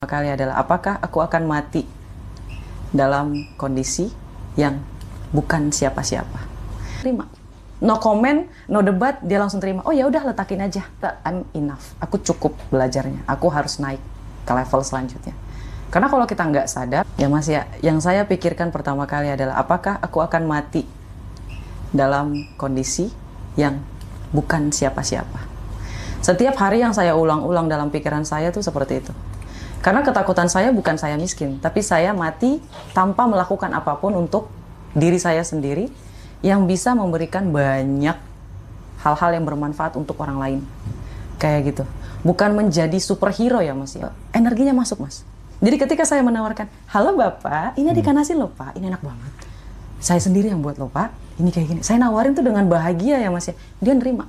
kali adalah apakah aku akan mati dalam kondisi yang bukan siapa-siapa. Terima. No comment, no debat, dia langsung terima. Oh ya udah, letakin aja. I'm enough. Aku cukup belajarnya. Aku harus naik ke level selanjutnya. Karena kalau kita nggak sadar, ya Mas ya, yang saya pikirkan pertama kali adalah apakah aku akan mati dalam kondisi yang bukan siapa-siapa. Setiap hari yang saya ulang-ulang dalam pikiran saya tuh seperti itu. Karena ketakutan saya bukan saya miskin, tapi saya mati tanpa melakukan apapun untuk diri saya sendiri yang bisa memberikan banyak hal-hal yang bermanfaat untuk orang lain. Kayak gitu. Bukan menjadi superhero ya Mas ya. Energinya masuk Mas. Jadi ketika saya menawarkan, halo Bapak, ini dikanasin loh Pak, ini enak banget. Saya sendiri yang buat loh Pak, ini kayak gini. Saya nawarin tuh dengan bahagia ya Mas ya. Dia nerima.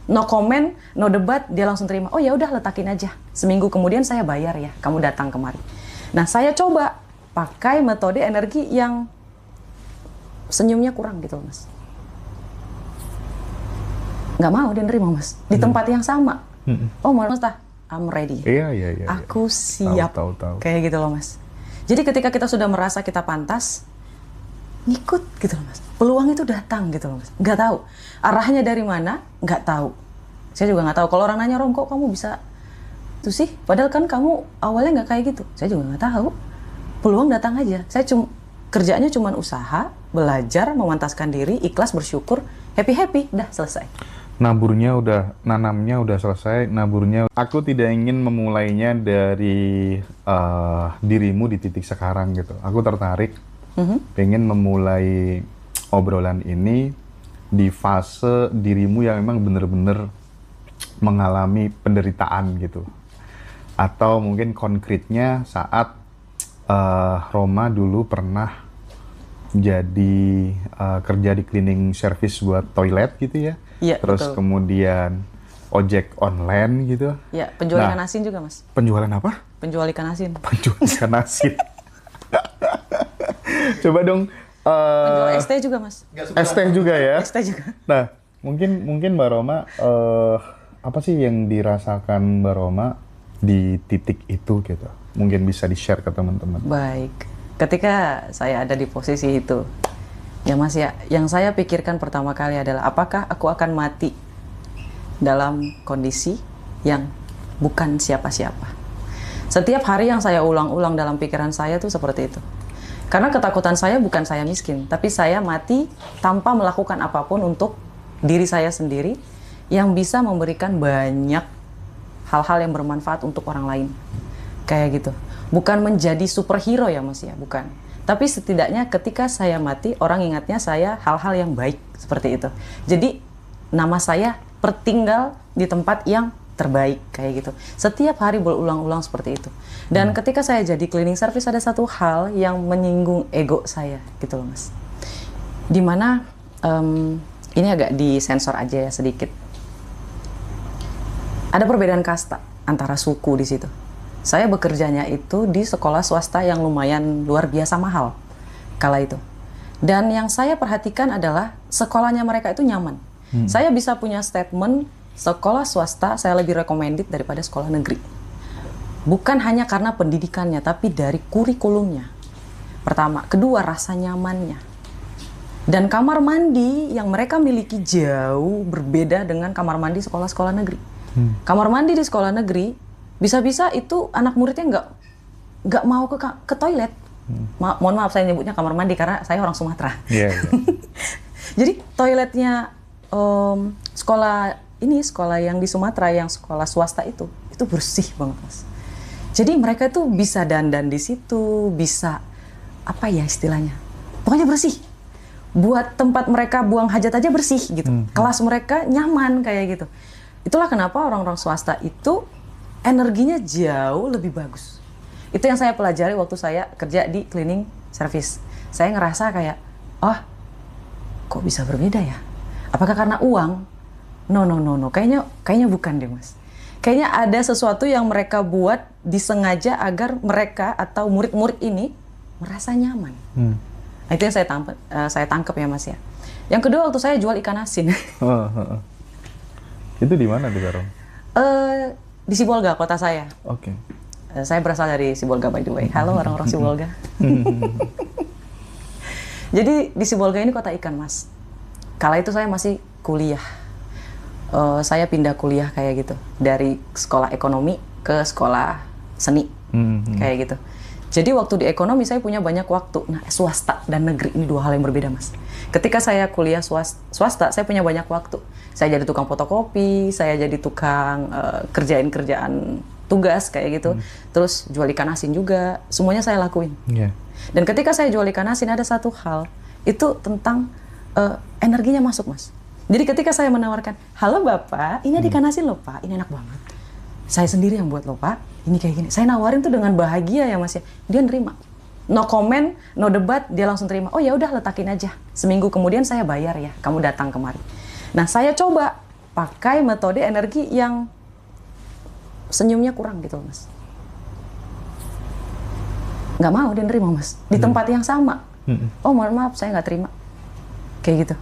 No comment, no debat, dia langsung terima. Oh ya udah, letakin aja. Seminggu kemudian saya bayar ya, kamu datang kemari. Nah, saya coba pakai metode energi yang senyumnya kurang gitu loh, Mas. Nggak mau dia nerima, Mas. Di tempat yang sama. Oh, Mas, I'm ready. Iya. Aku siap. Tahu. Kayak gitu loh, Mas. Jadi ketika kita sudah merasa kita pantas, ngikut gitu loh Mas. Peluang itu datang gitu loh Mas. Nggak tahu. Arahnya dari mana, nggak tahu. Saya juga nggak tahu. Kalau orang nanya, Rom, kok kamu bisa itu sih? Padahal kan kamu awalnya nggak kayak gitu. Saya juga nggak tahu. Peluang datang aja. Saya kerjanya cuma usaha, belajar, memantaskan diri, ikhlas, bersyukur, happy, dah selesai. Naburnya udah, nanamnya udah selesai, naburnya. Aku tidak ingin memulainya dari dirimu di titik sekarang gitu. Aku tertarik, pengen memulai obrolan ini di fase dirimu yang memang bener-bener mengalami penderitaan gitu. Atau mungkin konkretnya saat Roma dulu pernah jadi kerja di cleaning service buat toilet gitu ya. Iya, terus betul. Kemudian ojek online gitu. Ya, penjual ikan asin juga Mas. Penjualan apa? Penjual ikan asin. Penjual ikan asin. Coba dong. Penjual ST juga Mas. ST juga ya? ST juga. Nah, mungkin Mbak Roma, apa sih yang dirasakan Mbak Roma di titik itu gitu? Mungkin bisa di-share ke teman-teman. Baik. Ketika saya ada di posisi itu, ya Mas ya, yang saya pikirkan pertama kali adalah apakah aku akan mati dalam kondisi yang bukan siapa-siapa. Setiap hari yang saya ulang-ulang dalam pikiran saya tuh seperti itu. Karena ketakutan saya bukan saya miskin, tapi saya mati tanpa melakukan apapun untuk diri saya sendiri yang bisa memberikan banyak hal-hal yang bermanfaat untuk orang lain. Kayak gitu. Bukan menjadi superhero ya Mas ya, bukan. Tapi setidaknya ketika saya mati, orang ingatnya saya hal-hal yang baik seperti itu. Jadi nama saya tertinggal di tempat yang terbaik kayak gitu. Setiap hari berulang-ulang seperti itu. Dan ketika saya jadi cleaning service ada satu hal yang menyinggung ego saya gitu loh Mas. Dimana ini agak disensor aja ya sedikit. Ada perbedaan kasta antara suku di situ. Saya bekerjanya itu di sekolah swasta yang lumayan luar biasa mahal kala itu. Dan yang saya perhatikan adalah sekolahnya mereka itu nyaman. Saya bisa punya statement sekolah swasta saya lebih recommended daripada sekolah negeri. Bukan hanya karena pendidikannya, tapi dari kurikulumnya. Pertama, kedua rasa nyamannya. Dan kamar mandi yang mereka miliki jauh berbeda dengan kamar mandi sekolah-sekolah negeri. Kamar mandi di sekolah negeri bisa-bisa itu anak muridnya nggak mau ke toilet. Mohon maaf saya nyebutnya kamar mandi karena saya orang Sumatera. Yeah. Jadi toiletnya sekolah yang di Sumatera, yang sekolah swasta itu bersih banget Mas. Jadi mereka itu bisa dandan di situ, bisa apa ya istilahnya, pokoknya bersih. Buat tempat mereka buang hajat aja bersih gitu. Kelas mereka nyaman kayak gitu. Itulah kenapa orang-orang swasta itu energinya jauh lebih bagus. Itu yang saya pelajari waktu saya kerja di cleaning service. Saya ngerasa kayak, kok bisa berbeda ya? Apakah karena uang? No. Kayaknya bukan deh Mas. Kayaknya ada sesuatu yang mereka buat disengaja agar mereka atau murid-murid ini merasa nyaman. Nah, itu yang saya tangkap ya Mas ya. Yang kedua waktu saya jual ikan asin. Itu di mana di Garong? Di Sibolga, kota saya. Oke. Saya berasal dari Sibolga by the way. Halo orang-orang Sibolga. Jadi di Sibolga ini kota ikan, Mas. Kala itu saya masih kuliah. Saya pindah kuliah kayak gitu. Dari sekolah ekonomi ke sekolah seni. Kayak gitu. Jadi waktu di ekonomi saya punya banyak waktu. Nah, swasta dan negeri ini dua hal yang berbeda, Mas. Ketika saya kuliah swasta, saya punya banyak waktu. Saya jadi tukang fotokopi, saya jadi tukang kerjaan tugas kayak gitu. Terus jual ikan asin juga, semuanya saya lakuin. Yeah. Dan ketika saya jual ikan asin ada satu hal, itu tentang energinya masuk, Mas. Jadi ketika saya menawarkan, halo Bapak, ini ada ikan asin loh Pak, ini enak banget. Saya sendiri yang buat loh Pak, ini kayak gini. Saya nawarin tuh dengan bahagia ya Mas ya. Dia nerima. No comment, no debat, dia langsung terima. Oh ya udah letakin aja. Seminggu kemudian saya bayar ya, kamu datang kemari. Nah saya coba pakai metode energi yang senyumnya kurang gitu Mas. Nggak mau dia nerima Mas. Di tempat yang sama. Oh mohon maaf saya nggak terima. Kayak gitu.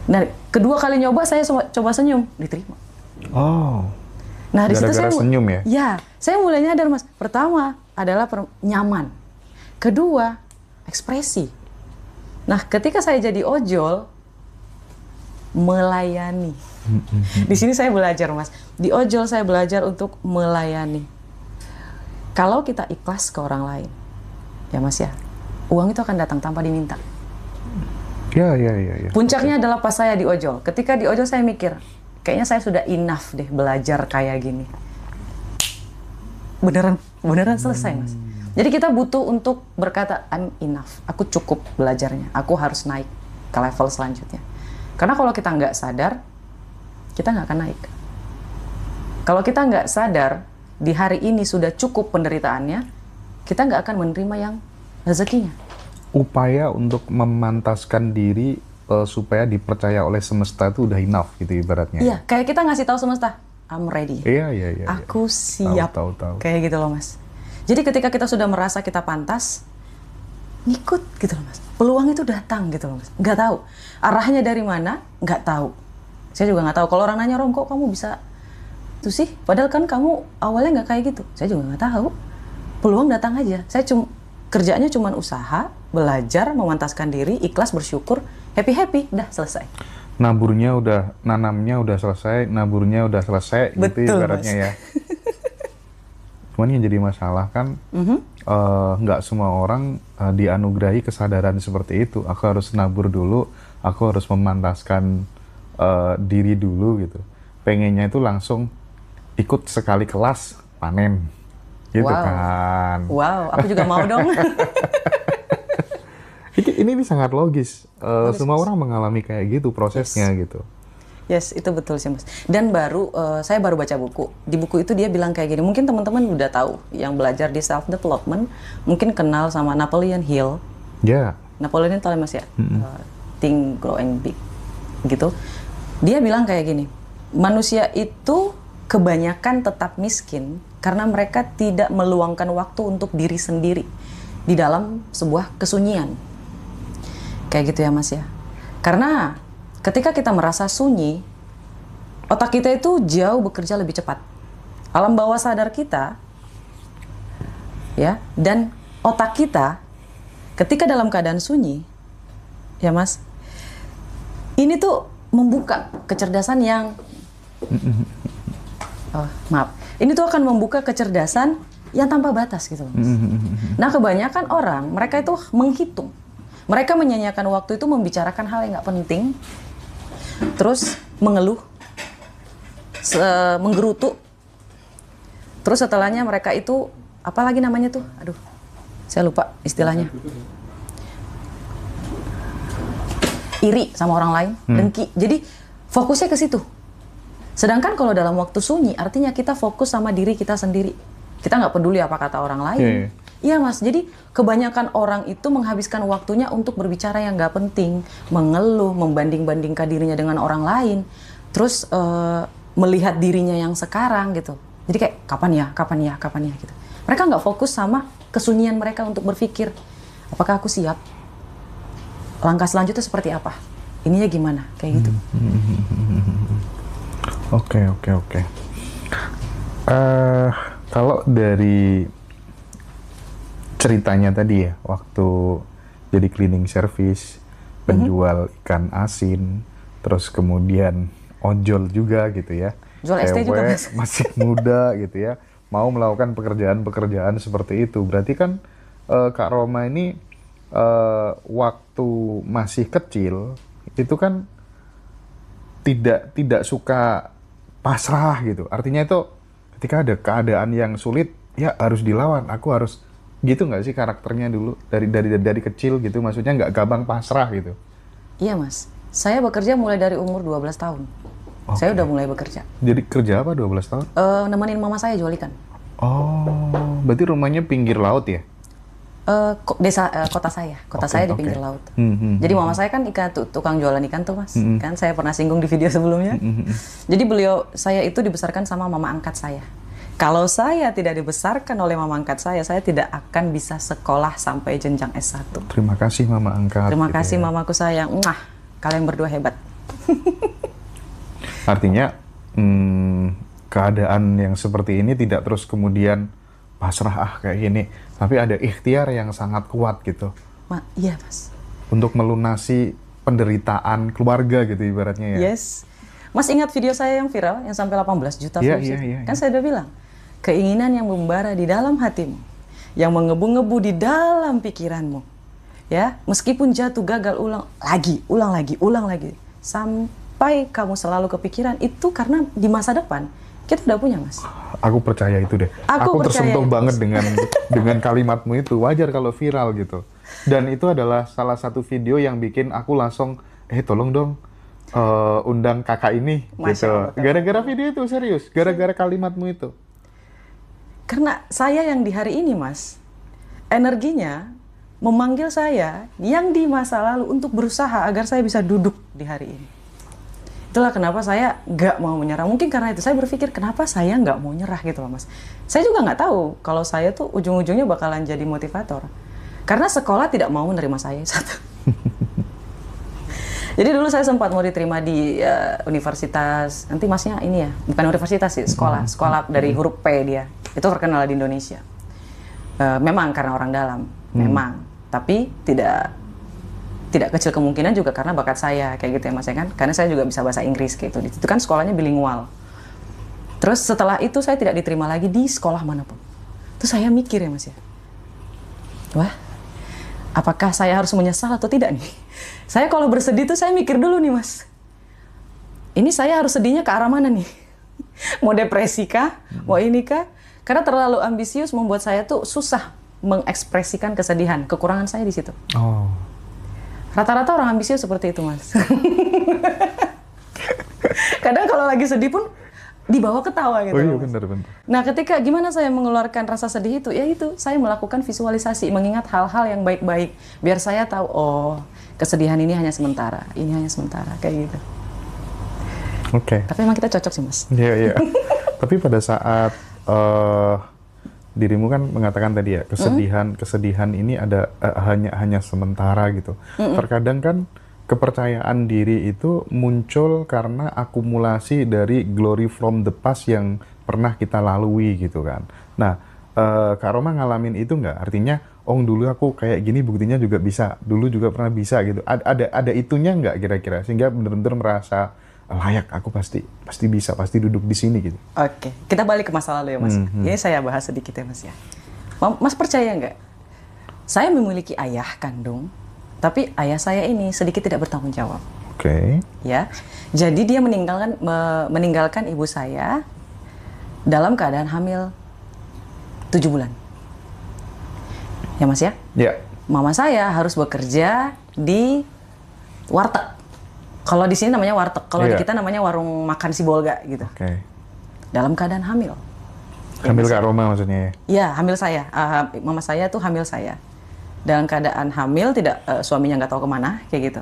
Nah kedua kali nyoba saya coba senyum, diterima. Oh. Nah di situ saya senyum ya? Ya, saya mulai nyadar Mas. Pertama adalah nyaman. Kedua, ekspresi. Nah, ketika saya jadi ojol, melayani. Di sini saya belajar, Mas. Di ojol saya belajar untuk melayani. Kalau kita ikhlas ke orang lain, ya Mas ya, uang itu akan datang tanpa diminta. Ya. Puncaknya adalah pas saya di ojol. Ketika di ojol saya mikir, kayaknya saya sudah enough deh belajar kayak gini. Beneran selesai, Mas. Jadi kita butuh untuk berkata, I'm enough. Aku cukup belajarnya. Aku harus naik ke level selanjutnya. Karena kalau kita nggak sadar, kita nggak akan naik. Kalau kita nggak sadar, di hari ini sudah cukup penderitaannya, kita nggak akan menerima yang rezekinya. Upaya untuk memantaskan diri supaya dipercaya oleh semesta itu udah enough gitu ibaratnya. Iya, kayak kita ngasih tahu semesta, I'm ready. Iya. Aku siap. Tahu. Kayak gitu loh Mas. Jadi ketika kita sudah merasa kita pantas, ngikut gitu loh Mas. Peluang itu datang gitu loh Mas. Nggak tahu. Arahnya dari mana, nggak tahu. Saya juga nggak tahu. Kalau orang nanya, Rom kok kamu bisa itu sih? Padahal kan kamu awalnya nggak kayak gitu. Saya juga nggak tahu. Peluang datang aja. Saya kerjanya cuma usaha, belajar, memantaskan diri, ikhlas, bersyukur, happy, dah selesai. Naburnya udah, nanamnya udah selesai, naburnya udah selesai. Betul, gitu ibaratnya Mas. Ya. Cuman yang jadi masalah kan nggak semua orang dianugerahi kesadaran seperti itu. Aku harus nabur dulu, aku harus memantaskan diri dulu gitu. Pengennya itu langsung ikut sekali kelas panen, gitu kan? Wow, aku juga mau dong. Ini sangat logis. Semua orang mengalami kayak gitu prosesnya gitu. Yes, itu betul sih Mas. Dan saya baru baca buku. Di buku itu dia bilang kayak gini. Mungkin teman-teman udah tahu yang belajar di self development, mungkin kenal sama Napoleon Hill. Ya. Napoleon tahu Mas ya. Think, grow and big. Gitu. Dia bilang kayak gini. Manusia itu kebanyakan tetap miskin karena mereka tidak meluangkan waktu untuk diri sendiri di dalam sebuah kesunyian. Kayak gitu ya Mas ya. Karena ketika kita merasa sunyi, otak kita itu jauh bekerja lebih cepat. Alam bawah sadar kita, ya, dan otak kita, ketika dalam keadaan sunyi, ya Mas, ini tuh membuka kecerdasan yang, ini tuh akan membuka kecerdasan yang tanpa batas gitu, Mas. Nah, kebanyakan orang, mereka itu menghitung. Mereka menyanyiakan waktu itu membicarakan hal yang nggak penting, terus mengeluh, menggerutu, terus setelahnya mereka itu apa lagi namanya tuh? Aduh, saya lupa istilahnya. Iri sama orang lain, dengki. Jadi fokusnya ke situ. Sedangkan kalau dalam waktu sunyi, artinya kita fokus sama diri kita sendiri. Kita nggak peduli apa kata orang lain. Iya Mas, jadi kebanyakan orang itu menghabiskan waktunya untuk berbicara yang nggak penting, mengeluh, membanding-bandingkan dirinya dengan orang lain, terus melihat dirinya yang sekarang gitu. Jadi kayak kapan ya gitu. Mereka nggak fokus sama kesunyian mereka untuk berpikir, apakah aku siap? Langkah selanjutnya seperti apa? Ininya gimana? Kayak gitu. Oke. Kalau dari ceritanya tadi ya, waktu jadi cleaning service, penjual ikan asin, terus kemudian ojol juga gitu ya. Jual ST juga, Cewek Mas. masih muda gitu ya, mau melakukan pekerjaan-pekerjaan seperti itu. Berarti kan Kak Roma ini waktu masih kecil itu kan tidak suka pasrah gitu. Artinya itu ketika ada keadaan yang sulit, ya harus dilawan. Aku harus gitu nggak sih karakternya dulu dari kecil gitu. Maksudnya nggak gampang pasrah gitu. Iya, Mas. Saya bekerja mulai dari umur 12 tahun. Saya udah mulai bekerja. Jadi kerja apa 12 tahun? Nemenin mama saya jual ikan. Oh, berarti rumahnya pinggir laut ya? Kota saya. Kota Oke, saya di oke. pinggir laut. Hmm. Jadi mama saya kan tukang jualan ikan tuh, Mas. Kan saya pernah singgung di video sebelumnya. Jadi saya itu dibesarkan sama mama angkat saya. Kalau saya tidak dibesarkan oleh mama angkat saya tidak akan bisa sekolah sampai jenjang S1. Terima kasih Mama Angkat. Terima gitu kasih ya. mamaku sayang. Kalian berdua hebat. Artinya keadaan yang seperti ini tidak terus kemudian pasrah kayak gini, tapi ada ikhtiar yang sangat kuat gitu Iya, Mas. untuk melunasi penderitaan keluarga gitu ibaratnya ya. Yes. Mas ingat video saya yang viral yang sampai 18 juta Iya, views? iya. Kan saya udah bilang, keinginan yang membara di dalam hatimu, yang mengebu-ngebu di dalam pikiranmu, ya, meskipun jatuh gagal ulang lagi, sampai kamu selalu kepikiran itu karena di masa depan kita udah punya, Mas. Aku percaya itu deh. Aku percaya tersentuh itu. banget dengan kalimatmu itu. Wajar kalau viral gitu. Dan itu adalah salah satu video yang bikin aku langsung, tolong dong undang kakak ini Masya gitu. Allah. Gara-gara video itu serius, gara-gara kalimatmu itu. Karena saya yang di hari ini, Mas, energinya memanggil saya yang di masa lalu untuk berusaha agar saya bisa duduk di hari ini. Itulah kenapa saya nggak mau menyerah. Mungkin karena itu saya berpikir kenapa saya nggak mau nyerah gitu loh, Mas. Saya juga nggak tahu kalau saya tuh ujung-ujungnya bakalan jadi motivator. Karena sekolah tidak mau menerima saya satu. Jadi dulu saya sempat mau diterima di universitas, nanti Masnya ini ya, bukan universitas sih, sekolah dari huruf P dia. Itu terkenal di Indonesia. Memang karena orang dalam, memang. Tapi tidak kecil kemungkinan juga karena bakat saya kayak gitu ya, Mas ya kan. Karena saya juga bisa bahasa Inggris kayak gitu. Itu kan sekolahnya bilingual. Terus setelah itu saya tidak diterima lagi di sekolah manapun. Terus saya mikir ya, Mas ya. Wah, apakah saya harus menyesal atau tidak nih? Saya kalau bersedih tuh saya mikir dulu nih, Mas. Ini saya harus sedihnya ke arah mana nih? Mau depresi kah? Mau ini kah? Karena terlalu ambisius membuat saya tuh susah mengekspresikan kesedihan. Kekurangan saya di situ. Oh. Rata-rata orang ambisius seperti itu, Mas. Kadang kalau lagi sedih pun dibawa ketawa gitu. Oh iya, Mas. benar-benar. Nah, ketika gimana saya mengeluarkan rasa sedih itu? Ya itu, saya melakukan visualisasi, mengingat hal-hal yang baik-baik. Biar saya tahu, oh, kesedihan ini hanya sementara, ini hanya sementara, kayak gitu. Oke. Tapi emang kita cocok sih, Mas. Iya, iya. Tapi pada saat dirimu kan mengatakan tadi ya, kesedihan ini ada hanya sementara gitu. Terkadang kan kepercayaan diri itu muncul karena akumulasi dari glory from the past yang pernah kita lalui gitu kan. Nah, Kak Roma ngalamin itu nggak? Artinya, oh dulu aku kayak gini buktinya juga bisa, dulu juga pernah bisa gitu. Ada itunya nggak kira-kira sehingga benar-benar merasa layak, aku pasti bisa, pasti duduk di sini gitu. Oke, kita balik ke masa lalu ya, Mas. Ini saya bahas sedikit ya, Mas ya. Mas percaya nggak? Saya memiliki ayah kandung, tapi ayah saya ini sedikit tidak bertanggung jawab. Oke. Ya, jadi dia meninggalkan ibu saya dalam keadaan hamil 7 bulan. Ya, Mas ya? Ya. Mama saya harus bekerja di warteg. Kalau di sini namanya warteg, kalau di Iya. kita namanya warung makan si Bolga gitu. Oke. Dalam keadaan hamil. Hamil Kak Roma maksudnya ya? Ya, hamil saya. Mama saya tuh hamil saya. Dalam keadaan hamil, tidak suaminya nggak tahu kemana, kayak gitu.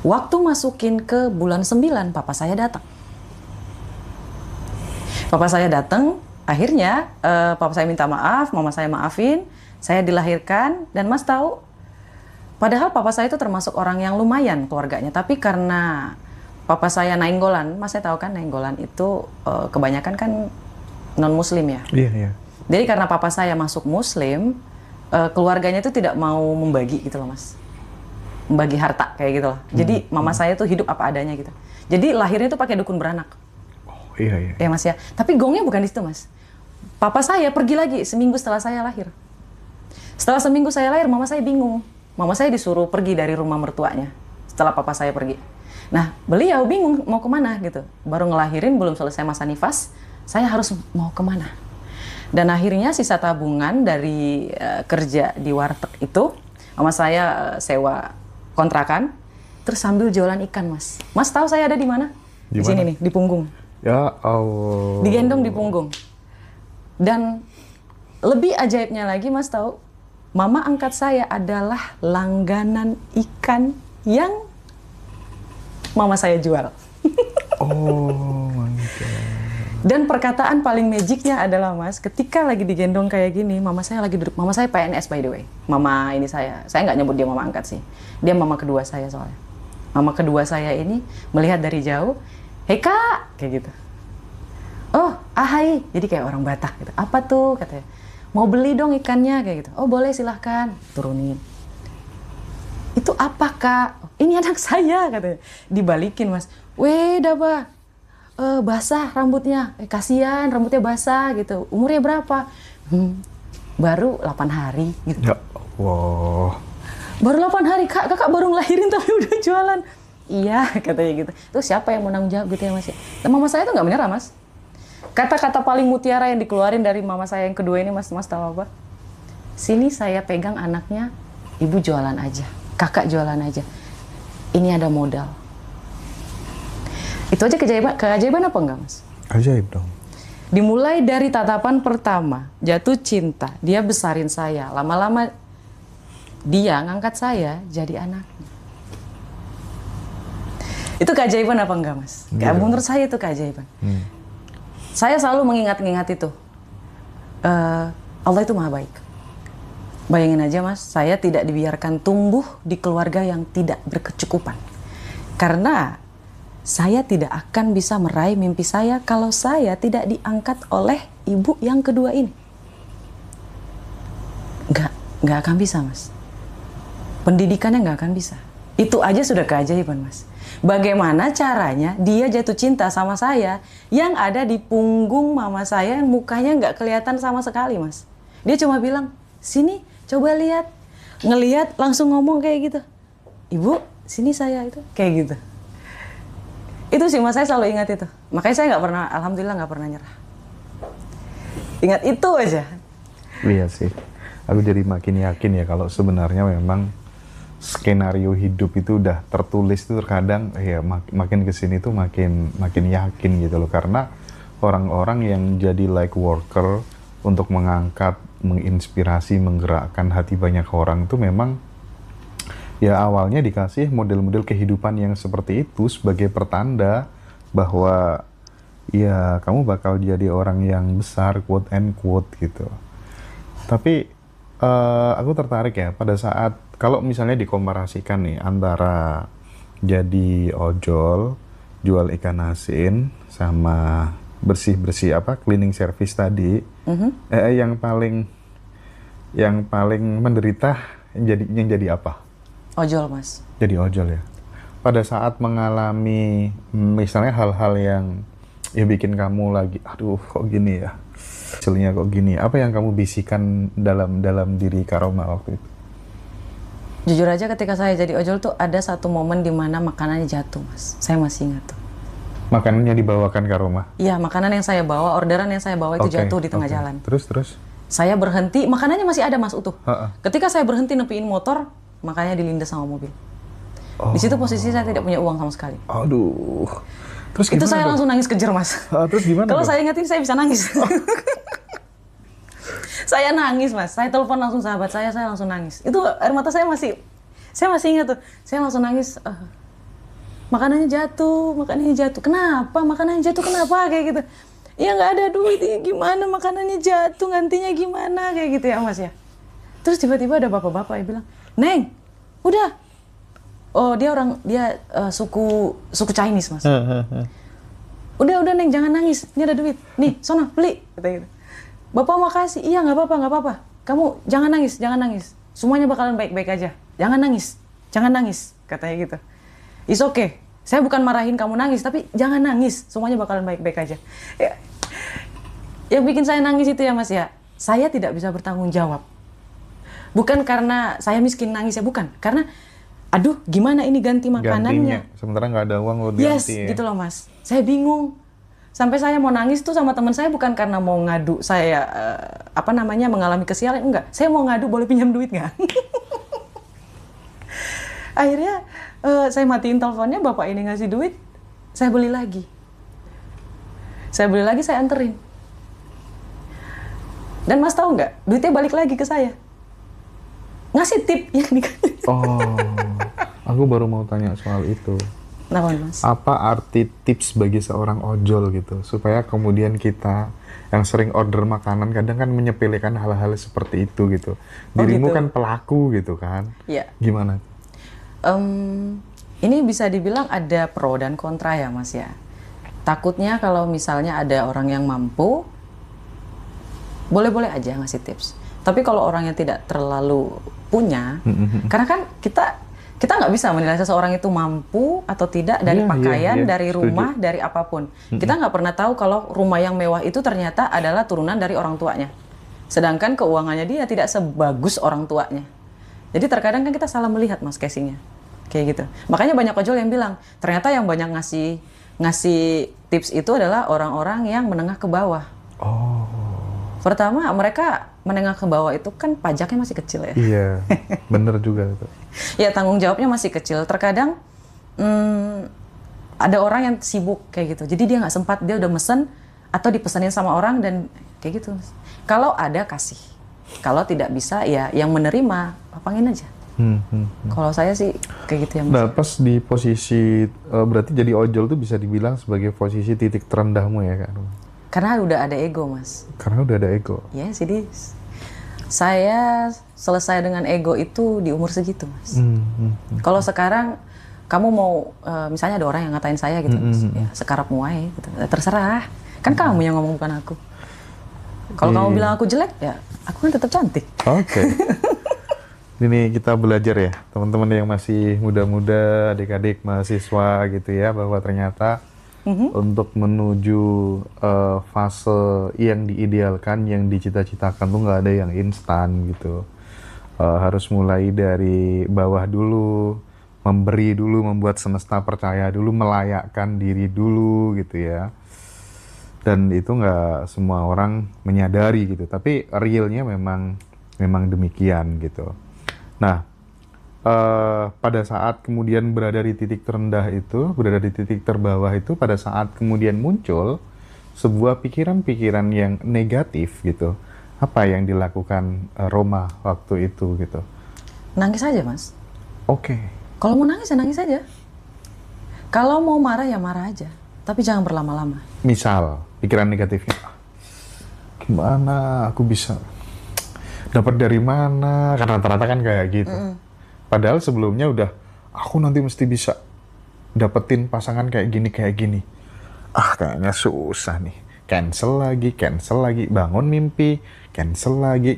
Waktu masukin ke bulan 9, papa saya datang. Papa saya datang, akhirnya papa saya minta maaf, mama saya maafin, saya dilahirkan, dan Mas tahu, padahal papa saya itu termasuk orang yang lumayan keluarganya, tapi karena papa saya nainggolan, Mas saya tahu kan nainggolan itu kebanyakan kan non-muslim ya. Iya, iya. Jadi karena papa saya masuk muslim, keluarganya itu tidak mau membagi gitu loh mas. Membagi harta kayak gitu loh. Jadi mama saya tuh hidup apa adanya gitu. Jadi lahirnya tuh pakai dukun beranak. Oh, iya, iya. Ya mas ya. Tapi gongnya bukan di situ mas. Papa saya pergi lagi seminggu setelah saya lahir. Setelah seminggu saya lahir, mama saya bingung. Mama saya disuruh pergi dari rumah mertuanya setelah papa saya pergi. Nah, beliau bingung mau kemana gitu. Baru ngelahirin, belum selesai masa nifas, saya harus mau kemana. Dan akhirnya sisa tabungan dari kerja di warteg itu, mama saya sewa kontrakan, terus sambil jualan ikan mas. Mas tahu saya ada di mana? Di sini nih, di punggung. Ya Allah. Digendong di punggung. Dan lebih ajaibnya lagi mas tahu, mama angkat saya adalah langganan ikan yang mama saya jual. Oh my God. Dan perkataan paling magicnya adalah mas, ketika lagi digendong kayak gini, mama saya lagi duduk, mama saya PNS by the way. Mama ini saya nggak nyebut dia mama angkat sih. Dia mama kedua saya soalnya. Mama kedua saya ini melihat dari jauh, hei kak, kayak gitu. Oh, ahai, jadi kayak orang Batak gitu. Apa tuh katanya? Mau beli dong ikannya kayak gitu. Oh boleh silahkan, turunin. Itu apa kak? Ini anak saya katanya. Dibalikin mas. Weh daba, basah rambutnya. Kasihan rambutnya basah gitu. Umurnya berapa? Baru 8 hari gitu. Ya Allah. Baru 8 hari kak, kakak baru ngelahirin tapi udah jualan. Iya katanya gitu. Terus siapa yang mau nanggung jawab gitu ya mas ya? Dan mama saya tuh nggak menyerah mas. Kata-kata paling mutiara yang dikeluarin dari mama saya yang kedua ini mas tahu apa? Sini saya pegang anaknya, ibu jualan aja, kakak jualan aja. Ini ada modal. Itu aja keajaiban apa enggak mas? Ajaib dong. Dimulai dari tatapan pertama, jatuh cinta, dia besarin saya, lama-lama dia ngangkat saya jadi anaknya. Itu keajaiban apa enggak mas? Menurut saya itu keajaiban. Saya selalu mengingat-ingat itu. Allah itu maha baik. Bayangin aja mas, saya tidak dibiarkan tumbuh di keluarga yang tidak berkecukupan. Karena saya tidak akan bisa meraih mimpi saya kalau saya tidak diangkat oleh ibu yang kedua ini. Nggak akan bisa mas. Pendidikannya nggak akan bisa. Itu aja sudah keajaiban mas. Bagaimana caranya dia jatuh cinta sama saya yang ada di punggung mama saya yang mukanya nggak kelihatan sama sekali mas. Dia cuma bilang, sini coba lihat. Ngelihat langsung ngomong kayak gitu. Ibu, sini saya itu. Kayak gitu. Itu sih mas, saya selalu ingat itu. Makanya saya nggak pernah, alhamdulillah nggak pernah nyerah. Ingat itu aja. Iya sih. Aku jadi makin yakin ya kalau sebenarnya memang skenario hidup itu udah tertulis tuh terkadang ya makin kesini tuh makin yakin gitu loh, karena orang-orang yang jadi like worker untuk mengangkat, menginspirasi, menggerakkan hati banyak orang tuh memang ya awalnya dikasih model-model kehidupan yang seperti itu sebagai pertanda bahwa ya kamu bakal jadi orang yang besar, quote and quote gitu. Tapi aku tertarik ya pada saat kalau misalnya dikomparasikan nih antara jadi ojol, jual ikan asin, sama bersih-bersih cleaning service tadi, yang paling menderita yang jadi apa? Ojol mas. Jadi ojol ya. Pada saat mengalami misalnya hal-hal yang ya bikin kamu lagi, aduh kok gini ya, hasilnya kok gini. Apa yang kamu bisikan dalam diri Karoma waktu itu? Jujur aja ketika saya jadi ojol tuh ada satu momen di mana makanannya jatuh mas. Saya masih ingat tuh. Makanannya dibawakan Karoma? Iya, makanan yang saya bawa, orderan yang saya bawa itu jatuh di tengah jalan. Terus? Saya berhenti, makanannya masih ada mas utuh. Ketika saya berhenti nepiin motor, makanannya dilindas sama mobil. Di situ posisi saya tidak punya uang sama sekali. Aduh. Terus itu saya langsung nangis kejer mas. Terus gimana? Kalau saya ingatin saya bisa nangis. Saya nangis mas, saya telepon langsung sahabat saya langsung nangis. Itu air mata saya masih ingat tuh. Saya langsung nangis. Makanannya jatuh. Kenapa? Makanannya jatuh kenapa? Kayak gitu. Ya nggak ada duit, gimana makanannya jatuh, gantinya gimana? Kayak gitu ya mas ya. Terus tiba-tiba ada bapak-bapak yang bilang, Neng, udah. Oh dia suku Chinese mas. Udah Neng, jangan nangis. Ini ada duit. Nih, sono beli. Kata gitu. Bapak makasih. Iya, nggak apa-apa. Kamu jangan nangis. Semuanya bakalan baik-baik aja. Jangan nangis. Katanya gitu. It's okay. Saya bukan marahin kamu nangis, tapi jangan nangis. Semuanya bakalan baik-baik aja. Ya, yang bikin saya nangis itu ya Mas ya, saya tidak bisa bertanggung jawab. Bukan karena saya miskin nangis ya, bukan. Karena, aduh gimana ini ganti makanannya. Gantinya, sementara nggak ada uang lo Yes, ganti ya. gitu loh Mas. Saya bingung. Sampai saya mau nangis tuh sama teman saya bukan karena mau ngadu saya mengalami kesialan, enggak. Saya mau ngadu, boleh pinjam duit nggak? Akhirnya saya matiin teleponnya, bapak ini ngasih duit, saya beli lagi, saya anterin. Dan Mas tahu nggak, duitnya balik lagi ke saya. Ngasih tip yang dikasih. Oh, aku baru mau tanya soal itu. Kenapa Mas? Apa arti tips bagi seorang ojol gitu, supaya kemudian kita yang sering order makanan kadang kan menyepelekan hal-hal seperti itu gitu. Dirimu gitu. kan pelaku gitu kan? Iya. Gimana? Ini bisa dibilang ada pro dan kontra ya Mas ya. Takutnya kalau misalnya ada orang yang mampu, boleh-boleh aja ngasih tips. Tapi kalau orang yang tidak terlalu punya, karena kan kita nggak bisa menilai seseorang itu mampu atau tidak dari pakaian, dari rumah, dari apapun. Kita nggak pernah tahu kalau rumah yang mewah itu ternyata adalah turunan dari orang tuanya. Sedangkan keuangannya dia tidak sebagus orang tuanya. Jadi terkadang kan kita salah melihat Mas casingnya. Kayak gitu. Makanya banyak ojol yang bilang, ternyata yang banyak ngasih tips itu adalah orang-orang yang menengah ke bawah. Oh. Pertama, mereka menengah ke bawah itu kan pajaknya masih kecil ya. Iya, bener juga itu. Ya tanggung jawabnya masih kecil. Terkadang ada orang yang sibuk kayak gitu. Jadi dia nggak sempat, dia udah mesen atau dipesenin sama orang dan kayak gitu. Kalau ada kasih. Kalau tidak bisa ya yang menerima lapangin aja. Kalau saya sih kayak gitu ya Mas. Nah, pas di posisi berarti jadi ojol tuh bisa dibilang sebagai posisi titik terendahmu ya kan? Karena udah ada ego Mas. Karena udah ada ego. Ya, jadi saya selesai dengan ego itu di umur segitu Mas. Kalau sekarang kamu mau misalnya ada orang yang ngatain saya gitu, ya sekarap muai gitu. Terserah. Kan kamu yang ngomong bukan aku. Kalau kamu bilang aku jelek, ya aku kan tetap cantik. Oke. Ini kita belajar ya, teman-teman yang masih muda-muda, adik-adik mahasiswa gitu ya, bahwa ternyata untuk menuju fase yang diidealkan, yang dicita-citakan tuh nggak ada yang instan gitu. Harus mulai dari bawah dulu, memberi dulu, membuat semesta percaya dulu, melayakkan diri dulu gitu ya. Dan itu nggak semua orang menyadari gitu, tapi realnya memang demikian gitu. Nah, pada saat kemudian berada di titik terendah itu, berada di titik terbawah itu, pada saat kemudian muncul sebuah pikiran-pikiran yang negatif gitu, apa yang dilakukan Roma waktu itu gitu? Nangis aja Mas. Oke. Kalau mau nangis ya nangis aja. Kalau mau marah ya marah aja. Tapi jangan berlama-lama. Misal, pikiran negatifnya, gimana aku bisa dapat dari mana? Karena rata-rata kan kayak gitu. Padahal sebelumnya udah, aku nanti mesti bisa dapetin pasangan kayak gini. Ah, kayaknya susah nih. Cancel lagi, bangun mimpi, cancel lagi.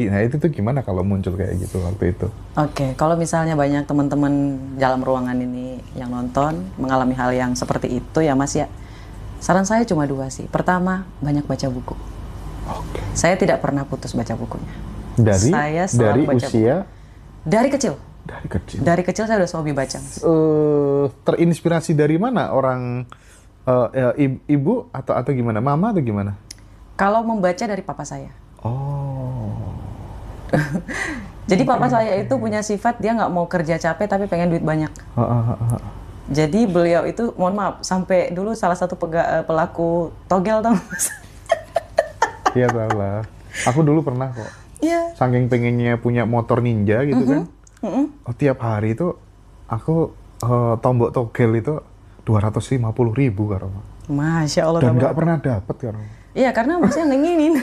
Nah, itu tuh gimana kalau muncul kayak gitu waktu itu? Oke, kalau misalnya banyak teman-teman dalam ruangan ini yang nonton mengalami hal yang seperti itu ya Mas ya. Saran saya cuma 2 sih. Pertama, banyak baca buku. Oke. Saya tidak pernah putus baca bukunya. Dari usia? Dari kecil. Dari kecil saya udah hobi baca. Mas. Terinspirasi dari mana orang ibu atau gimana? Mama atau gimana? Kalau membaca dari papa saya. Oh. Jadi papa saya itu punya sifat dia nggak mau kerja capek tapi pengen duit banyak. Jadi beliau itu, mohon maaf, sampai dulu salah satu pelaku togel tau Mas. Iya tahu lah. Aku dulu pernah kok. Iya. Saking pengennya punya motor ninja gitu kan. Oh, tiap hari itu aku tombok togel itu 250.000 Karo. Masya Allah. Dan nggak pernah dapet Karo. Iya, karena Mas yang nginginin.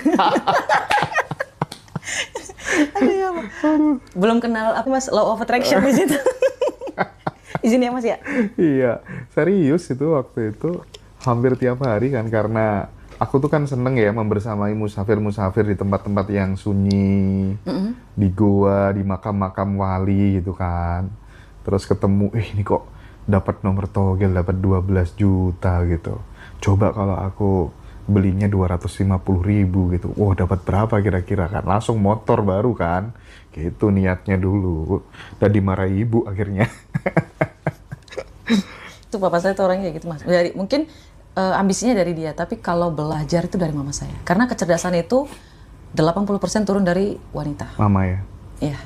Belum kenal apa Mas, law of attraction di situ. Izin ya Mas ya. Iya, serius itu waktu itu hampir tiap hari kan, karena aku tuh kan seneng ya membersamai musafir-musafir di tempat-tempat yang sunyi, di goa, di makam-makam wali gitu kan. Terus ketemu, ini kok dapat nomor togel, dapat 12 juta gitu. Coba kalau aku belinya 250.000 gitu. Wah, dapat berapa kira-kira kan? Langsung motor baru kan. Gitu niatnya dulu. Dan dimarahi ibu akhirnya. Itu bapak saya tuh orangnya kayak gitu mas. Mungkin ambisinya dari dia, tapi kalau belajar itu dari mama saya. Karena kecerdasan itu 80% turun dari wanita. Mama ya? Iya.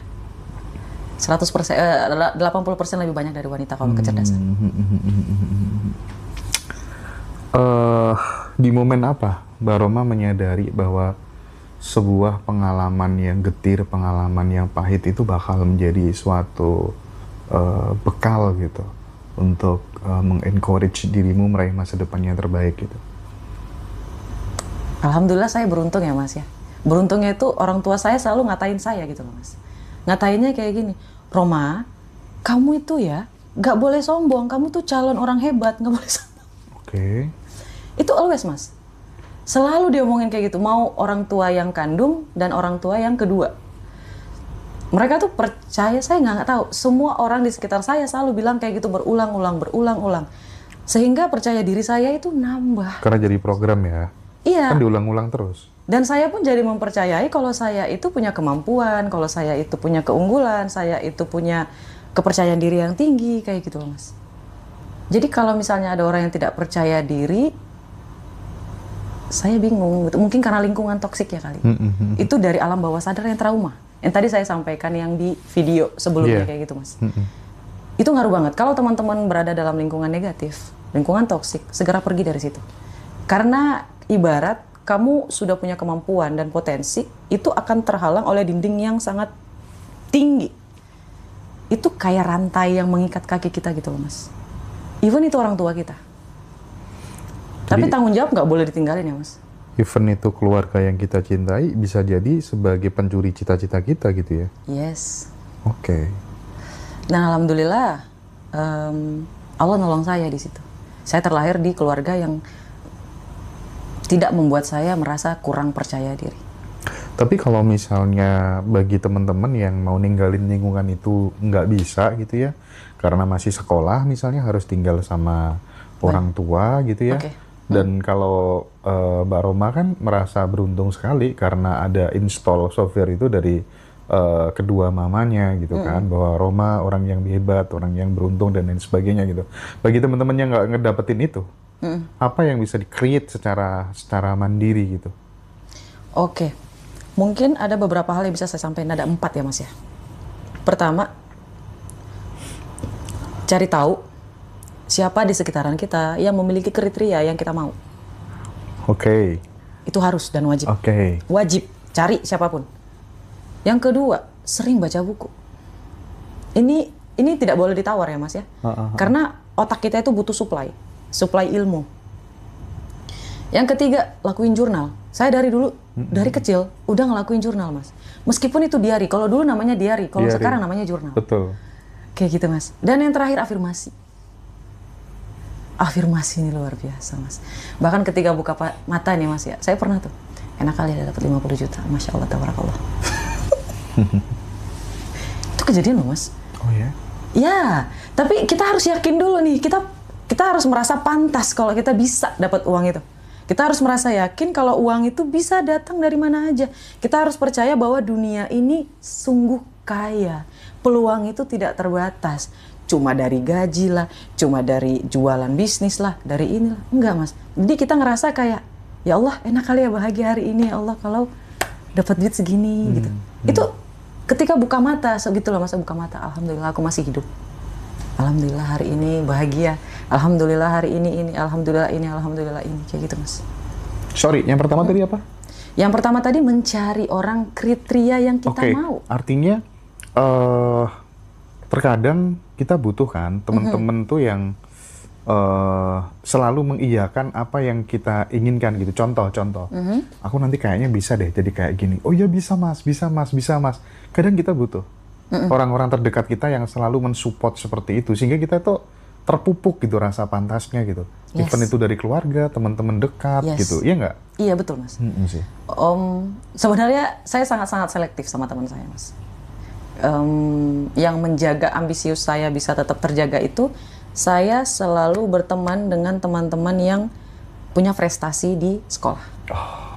100%, 80% lebih banyak dari wanita kalau kecerdasan. Di momen apa Mbak Roma menyadari bahwa sebuah pengalaman yang getir, pengalaman yang pahit itu bakal menjadi suatu bekal gitu untuk mengencourage dirimu meraih masa depan yang terbaik gitu? Alhamdulillah saya beruntung ya mas ya. Beruntungnya itu orang tua saya selalu ngatain saya gitu loh mas. Ngatainnya kayak gini, Roma, kamu itu ya nggak boleh sombong, kamu tuh calon orang hebat, nggak boleh sombong. Oke. Itu always mas. Selalu diomongin kayak gitu, mau orang tua yang kandung dan orang tua yang kedua. Mereka tuh percaya, saya nggak tahu. Semua orang di sekitar saya selalu bilang kayak gitu berulang-ulang. Sehingga percaya diri saya itu nambah. Karena jadi program ya? Iya. Kan diulang-ulang terus. Dan saya pun jadi mempercayai kalau saya itu punya kemampuan, kalau saya itu punya keunggulan, saya itu punya kepercayaan diri yang tinggi, kayak gitu loh mas. Jadi kalau misalnya ada orang yang tidak percaya diri, saya bingung gitu. Mungkin karena lingkungan toksik ya kali. Itu dari alam bawah sadar yang trauma. Yang tadi saya sampaikan yang di video sebelumnya kayak gitu mas. Itu ngaruh banget. Kalau teman-teman berada dalam lingkungan negatif, lingkungan toksik, segera pergi dari situ. Karena ibarat kamu sudah punya kemampuan dan potensi, itu akan terhalang oleh dinding yang sangat tinggi. Itu kayak rantai yang mengikat kaki kita gitu loh mas. Even itu orang tua kita. Tapi tanggung jawab nggak boleh ditinggalin ya mas. Even itu keluarga yang kita cintai bisa jadi sebagai pencuri cita-cita kita gitu ya? Yes. Oke. Dan alhamdulillah Allah nolong saya di situ. Saya terlahir di keluarga yang tidak membuat saya merasa kurang percaya diri. Tapi kalau misalnya bagi teman-teman yang mau ninggalin lingkungan itu nggak bisa gitu ya, karena masih sekolah misalnya harus tinggal sama orang tua gitu ya. Okay. Dan kalau Mbak Roma kan merasa beruntung sekali karena ada install software itu dari kedua mamanya gitu kan, bahwa Roma orang yang hebat, orang yang beruntung dan lain sebagainya gitu. Bagi teman-teman yang nggak ngedapetin itu, apa yang bisa di-create secara mandiri gitu? Oke. Mungkin ada beberapa hal yang bisa saya sampaikan, ada 4 ya mas ya. Pertama, cari tahu siapa di sekitaran kita yang memiliki kriteria yang kita mau. Oke. Itu harus dan wajib. Oke. Wajib, cari siapapun. Yang kedua, sering baca buku. Ini tidak boleh ditawar ya mas ya. Karena otak kita itu butuh supply ilmu. Yang ketiga, lakuin jurnal. Saya dari dulu, dari kecil, udah ngelakuin jurnal mas. Meskipun itu diary, kalau dulu namanya diary, kalau sekarang namanya jurnal. Betul. Kayak gitu mas. Dan yang terakhir, afirmasi. Afirmasi ini luar biasa mas. Bahkan ketika buka mata nih mas ya, saya pernah tuh, enak kali ada dapat 50 juta. Masya Allah, tabarakallah. Itu kejadian loh mas. Oh ya? Ya, tapi kita harus yakin dulu nih, kita harus merasa pantas kalau kita bisa dapat uang itu. Kita harus merasa yakin kalau uang itu bisa datang dari mana aja. Kita harus percaya bahwa dunia ini sungguh kaya. Peluang itu tidak terbatas. Cuma dari gaji lah, cuma dari jualan bisnis lah, dari inilah. Enggak mas. Jadi kita ngerasa kayak, ya Allah enak kali ya bahagia hari ini ya Allah kalau dapat duit segini gitu. Itu ketika buka mata, segitu loh mas, buka mata. Alhamdulillah aku masih hidup. Alhamdulillah hari ini bahagia. Alhamdulillah hari ini, alhamdulillah ini, kayak gitu mas. Sorry, yang pertama tadi apa? Yang pertama tadi mencari orang kriteria yang kita mau. Artinya terkadang kita butuh kan teman-teman tuh yang selalu mengiyakan apa yang kita inginkan gitu. Contoh, aku nanti kayaknya bisa deh jadi kayak gini. Oh ya bisa mas. Kadang kita butuh orang-orang terdekat kita yang selalu mensupport seperti itu, sehingga kita tuh terpupuk gitu rasa pantasnya gitu. Yes. Even itu dari keluarga, teman-teman dekat Yes. gitu, iya nggak? Iya betul Mas. Sih. Sebenarnya saya sangat-sangat selektif sama teman saya Mas. Yang menjaga ambisius saya bisa tetap terjaga itu, saya selalu berteman dengan teman-teman yang punya prestasi di sekolah.